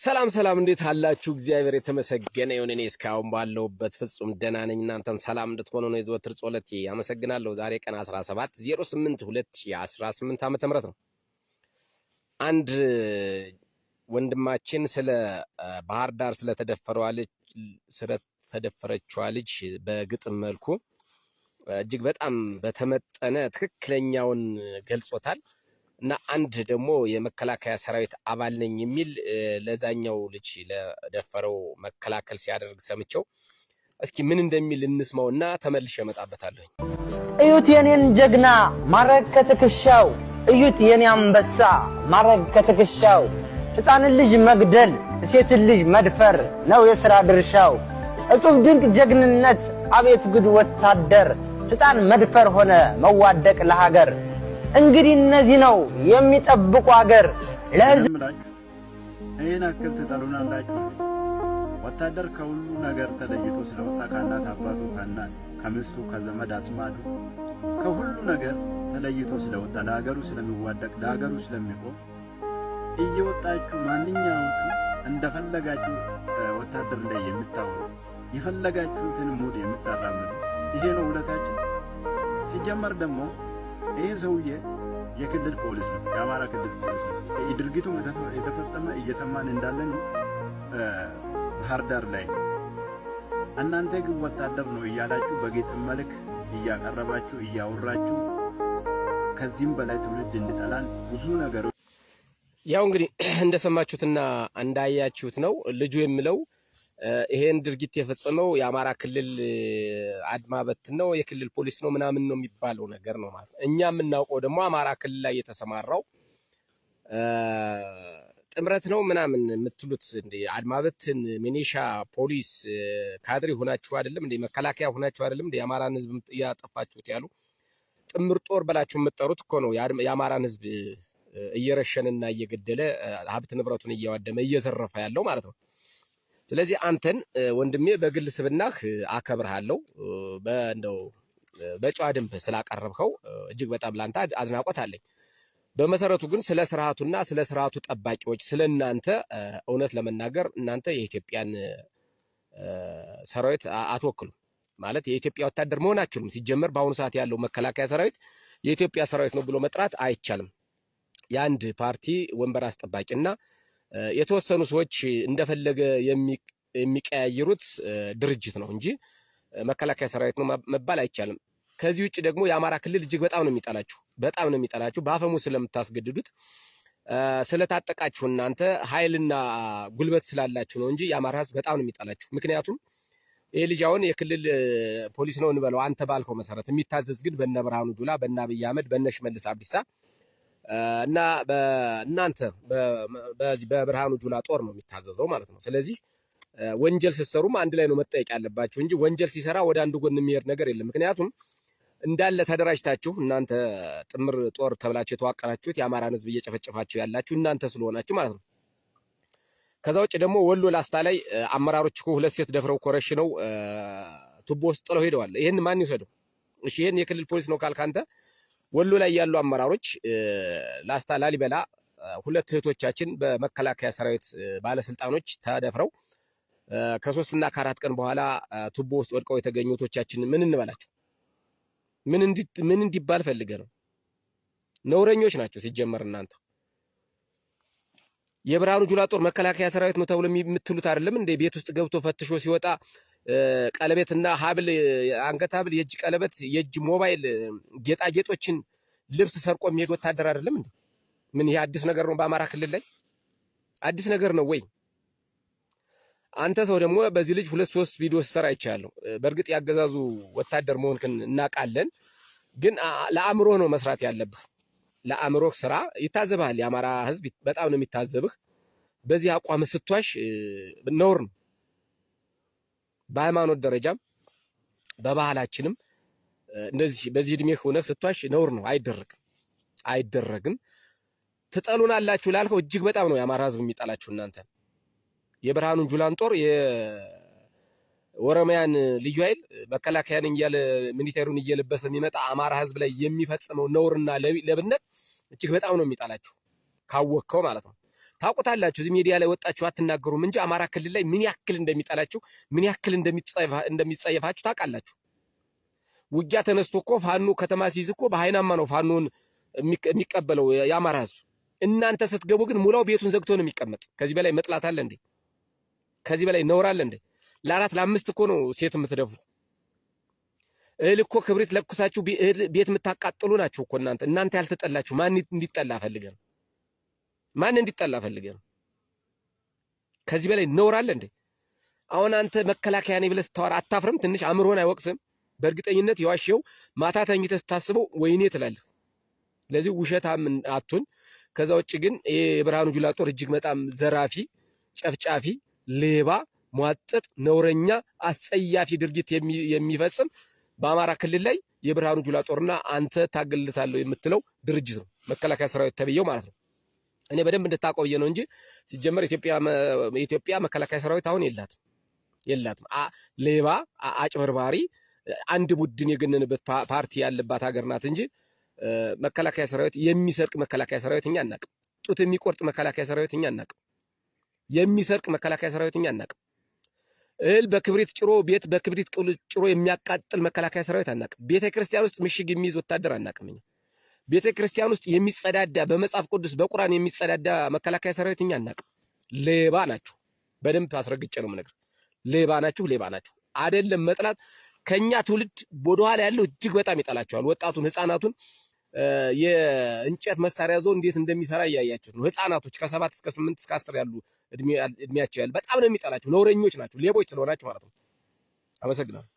ሰላም ሰላም እንዴት አላችሁ? እግዚአብሔር የተመሰገነ ይሁን። እኔ እስካሁን ባለሁበት ፍጹም ደህና ነኝ። እናንተም ሰላም እንድትሆኑ ነው የዘወትር ጸሎቴ። አመሰግናለሁ። ዛሬ ቀን 17/08/2018 ዓ.ም ነው። አንድ ወንድማችን ስለ ባህር ዳር ስለተደፈረችዋ ልጅ በግጥም መልኩ እጅግ በጣም በተመጠነ ትክክለኛውን ገልጾታል። እና አንድ ደግሞ የመከላከያ ሰራዊት አባል ነኝ የሚል ለዛኛው ልጅ ለደፈረው መከላከል ሲያደርግ ሰምቸው። እስኪ ምን እንደሚል እንስማውና ተመልሼ እመጣበታለሁ። እዩት የኔን ጀግና ማረግ ከትከሻው፣ እዩት የኔ አንበሳ ማረግ ከትከሻው። ሕፃን ልጅ መግደል ሴት ልጅ መድፈር ነው የሥራ ድርሻው። እጹብ ድንቅ ጀግንነት አቤት ጉድ ወታደር፣ ሕፃን መድፈር ሆነ መዋደቅ ለሀገር። እንግዲህ እነዚህ ነው የሚጠብቁ ሀገር ለህዝብ። እኔን አክል ትጠሉናላችሁ። ወታደር ከሁሉ ነገር ተለይቶ ስለወጣ ከእናት አባቱ ከሚስቱ ከዘመድ አዝማዱ ከሁሉ ነገር ተለይቶ ስለወጣ ለሀገሩ ስለሚዋደቅ ለሀገሩ ስለሚቆም እየወጣችሁ ማንኛውቱ እንደፈለጋችሁ ወታደር ላይ የምታወሩ የፈለጋችሁትን ሙድ የምታራምዱ ይሄ ነው ውለታችን። ሲጀመር ደግሞ ይሄ ሰውዬ የክልል ፖሊስ ነው፣ የአማራ ክልል ፖሊስ ነው። ድርጊቱ የተፈጸመ እየሰማን እንዳለን ባህር ዳር ላይ እናንተ ግን ወታደር ነው እያላችሁ በጌጥም መልክ እያቀረባችሁ እያወራችሁ ከዚህም በላይ ትውልድ እንድጠላን ብዙ ነገሮች ያው እንግዲህ እንደሰማችሁትና እንዳያችሁት ነው ልጁ የሚለው ይሄን ድርጊት የፈጸመው የአማራ ክልል አድማ በትን ነው፣ የክልል ፖሊስ ነው ምናምን ነው የሚባለው ነገር ነው ማለት ነው። እኛ የምናውቀው ደግሞ አማራ ክልል ላይ የተሰማራው ጥምረት ነው ምናምን የምትሉት እንደ አድማ በትን ሚኒሻ ፖሊስ ካድሬ ሆናችሁ አይደለም እንደ መከላከያ ሆናችሁ አይደለም እንደ የአማራን ህዝብ እያጠፋችሁት ያሉ ጥምር ጦር በላችሁ የምትጠሩት እኮ ነው የአማራን ህዝብ እየረሸንና እየገደለ ሀብት ንብረቱን እያወደመ እየዘረፈ ያለው ማለት ነው። ስለዚህ አንተን ወንድሜ በግል ስብናህ አከብርሃለሁ። በእንደው በጨዋ ደንብ ስላቀረብከው እጅግ በጣም ላንተ አድናቆት አለኝ። በመሰረቱ ግን ስለ ስርዓቱና ስለ ስርዓቱ ጠባቂዎች ስለናንተ እውነት ለመናገር እናንተ የኢትዮጵያን ሰራዊት አትወክሉም። ማለት የኢትዮጵያ ወታደር መሆናችሁም ሲጀመር በአሁኑ ሰዓት ያለው መከላከያ ሰራዊት የኢትዮጵያ ሰራዊት ነው ብሎ መጥራት አይቻልም። የአንድ ፓርቲ ወንበር አስጠባቂና የተወሰኑ ሰዎች እንደፈለገ የሚቀያየሩት ድርጅት ነው እንጂ መከላከያ ሰራዊት ነው መባል አይቻልም። ከዚህ ውጭ ደግሞ የአማራ ክልል እጅግ በጣም ነው የሚጠላችሁ በአፈሙ ስለምታስገድዱት ስለታጠቃችሁ እናንተ ኃይልና ጉልበት ስላላችሁ ነው እንጂ የአማራ ህዝብ በጣም ነው የሚጠላችሁ። ምክንያቱም ይሄ ልጅ አሁን የክልል ፖሊስ ነው እንበለው አንተ ባልከው መሰረት የሚታዘዝ ግን በእነ ብርሃኑ ጁላ በእነ አብይ አህመድ በእነ ሽመልስ አብዲሳ እና በእናንተ በዚህ በብርሃኑ ጁላ ጦር ነው የሚታዘዘው ማለት ነው። ስለዚህ ወንጀል ስትሰሩም አንድ ላይ ነው መጠየቅ ያለባችሁ እንጂ ወንጀል ሲሰራ ወደ አንድ ጎን የሚሄድ ነገር የለም። ምክንያቱም እንዳለ ተደራጅታችሁ እናንተ ጥምር ጦር ተብላችሁ የተዋቀራችሁት የአማራን ህዝብ እየጨፈጨፋችሁ ያላችሁ እናንተ ስለሆናችሁ ማለት ነው። ከዛ ውጭ ደግሞ ወሎ ላስታ ላይ አመራሮች እኮ 2 ሴት ደፍረው ኮረሽነው ቱቦ ውስጥ ጥለው ሄደዋል። ይሄን ማን ይወሰደው? እሺ ይሄን የክልል ፖሊስ ነው ካልካንተ ወሎ ላይ ያሉ አመራሮች ላስታ ላሊበላ 2 እህቶቻችን በመከላከያ ሰራዊት ባለስልጣኖች ተደፍረው ከ3 እና ከ4 ቀን በኋላ ቱቦ ውስጥ ወድቀው የተገኙ እህቶቻችን ምን እንበላቸው? ምን እንዲባል ፈልገ ነው? ነውረኞች ናቸው ሲጀመር እናንተ። የብርሃኑ ጁላ ጦር መከላከያ ሰራዊት ነው ተብሎ የምትሉት አይደለም እንደ ቤት ውስጥ ገብቶ ፈትሾ ሲወጣ ቀለበትና ሀብል አንገት ሀብል የእጅ ቀለበት የእጅ ሞባይል ጌጣጌጦችን ልብስ ሰርቆ የሚሄድ ወታደር አይደለም እንዴ? ምን ይሄ አዲስ ነገር ነው? በአማራ ክልል ላይ አዲስ ነገር ነው ወይ? አንተ ሰው ደግሞ በዚህ ልጅ 2-3 ቪዲዮ ሰራ አይቻለሁ። በእርግጥ ያገዛዙ ወታደር መሆንክን እናውቃለን፣ ግን ለአእምሮህ ነው መስራት ያለብህ። ለአእምሮህ ስራ ይታዘብሃል። የአማራ ህዝብ በጣም ነው የሚታዘብህ። በዚህ አቋም ስትዋሽ ነውር ነው። በሃይማኖት ደረጃም በባህላችንም እንደዚህ በዚህ እድሜ ሆነህ ስትዋሽ ነውር ነው። አይደረግም። ትጠሉናላችሁ ላልከው እጅግ በጣም ነው የአማራ ህዝብ የሚጠላችሁ እናንተ። የብርሃኑን ጁላን ጦር የኦሮሚያን ልዩ ኃይል መከላከያን እያለ ሚሊተሪውን እየለበሰ የሚመጣ አማራ ህዝብ ላይ የሚፈጽመው ነውርና ለብነት እጅግ በጣም ነው የሚጠላችሁ ካወቅከው ማለት ነው። ታውቁታላችሁ። እዚህ ሚዲያ ላይ ወጣችሁ አትናገሩም እንጂ አማራ ክልል ላይ ምን ያክል እንደሚጠላችሁ ምን ያክል እንደሚጸየፋችሁ ታውቃላችሁ። ውጊያ ተነስቶ እኮ ፋኖ ከተማ ሲይዝ እኮ በሃይናማ ነው ፋኖን የሚቀበለው የአማራ ህዝብ። እናንተ ስትገቡ ግን ሙላው ቤቱን ዘግቶ ነው የሚቀመጥ። ከዚህ በላይ መጥላት አለ እንዴ? ከዚህ በላይ ነውር አለ እንዴ? ለ4 ለ5 እኮ ነው ሴት የምትደፍሩ። እህል እኮ ክብሪት ለኩሳችሁ ቤት የምታቃጥሉ ናችሁ እኮ እናንተ ያልተጠላችሁ። ማን እንዲጠላ ፈልገን? ማን እንዲጠላ ፈልገን? ከዚህ በላይ ነውር አለ እንዴ? አሁን አንተ መከላከያ ነኝ ብለህ ስታወራ አታፍርም? ትንሽ አእምሮህን አይወቅስም? በእርግጠኝነት የዋሸው ማታ ተኝተህ ስታስበው ወይኔ ትላለህ። ለዚህ ውሸታም አቱን። ከዛ ውጭ ግን የብርሃኑ ጁላ ጦር እጅግ በጣም ዘራፊ፣ ጨፍጫፊ፣ ሌባ፣ ሟጥጥ፣ ነውረኛ፣ አስጸያፊ ድርጊት የሚፈጽም በአማራ ክልል ላይ የብርሃኑ ጁላ ጦርና አንተ ታገልታለሁ የምትለው ድርጅት ነው፣ መከላከያ ሰራዊት ተብየው ማለት ነው። እኔ በደንብ እንድታቆየ ነው እንጂ ሲጀመር ኢትዮጵያ መከላከያ ሰራዊት አሁን የላትም። ሌባ፣ አጭበርባሪ፣ አንድ ቡድን የገነነበት ፓርቲ ያለባት ሀገር ናት እንጂ መከላከያ ሰራዊት የሚሰርቅ መከላከያ ሰራዊት እኛ አናቅም። ጡት የሚቆርጥ መከላከያ ሰራዊት እኛ አናቅም። የሚሰርቅ መከላከያ ሰራዊት እኛ አናቅም። እህል በክብሪት ጭሮ ቤት በክብሪት ጭሮ የሚያቃጥል መከላከያ ሰራዊት አናቅም። ቤተ ክርስቲያን ውስጥ ምሽግ የሚይዝ ወታደር አናቅም። እኛ ቤተ ክርስቲያን ውስጥ የሚጸዳዳ በመጽሐፍ ቅዱስ በቁርአን የሚጸዳዳ መከላከያ ሰራዊት እኛ አናቅም። ሌባ ናችሁ። በደንብ አስረግጬ ነው የምነግርህ። ሌባ ናችሁ። አይደለም መጥላት ከኛ ትውልድ ወደኋላ ያለው እጅግ በጣም ይጠላቸዋል። ወጣቱን ህፃናቱን የእንጨት መሳሪያ ይዞ እንዴት እንደሚሰራ እያያችሁት ነው። ህፃናቶች ከ7 እስከ 8 እስከ 10 ያሉ እድሜያቸው ያለ በጣም ነው የሚጠላቸው። ነውረኞች ናቸው፣ ሌቦች ስለሆናችሁ ማለት ነው። አመሰግናለሁ።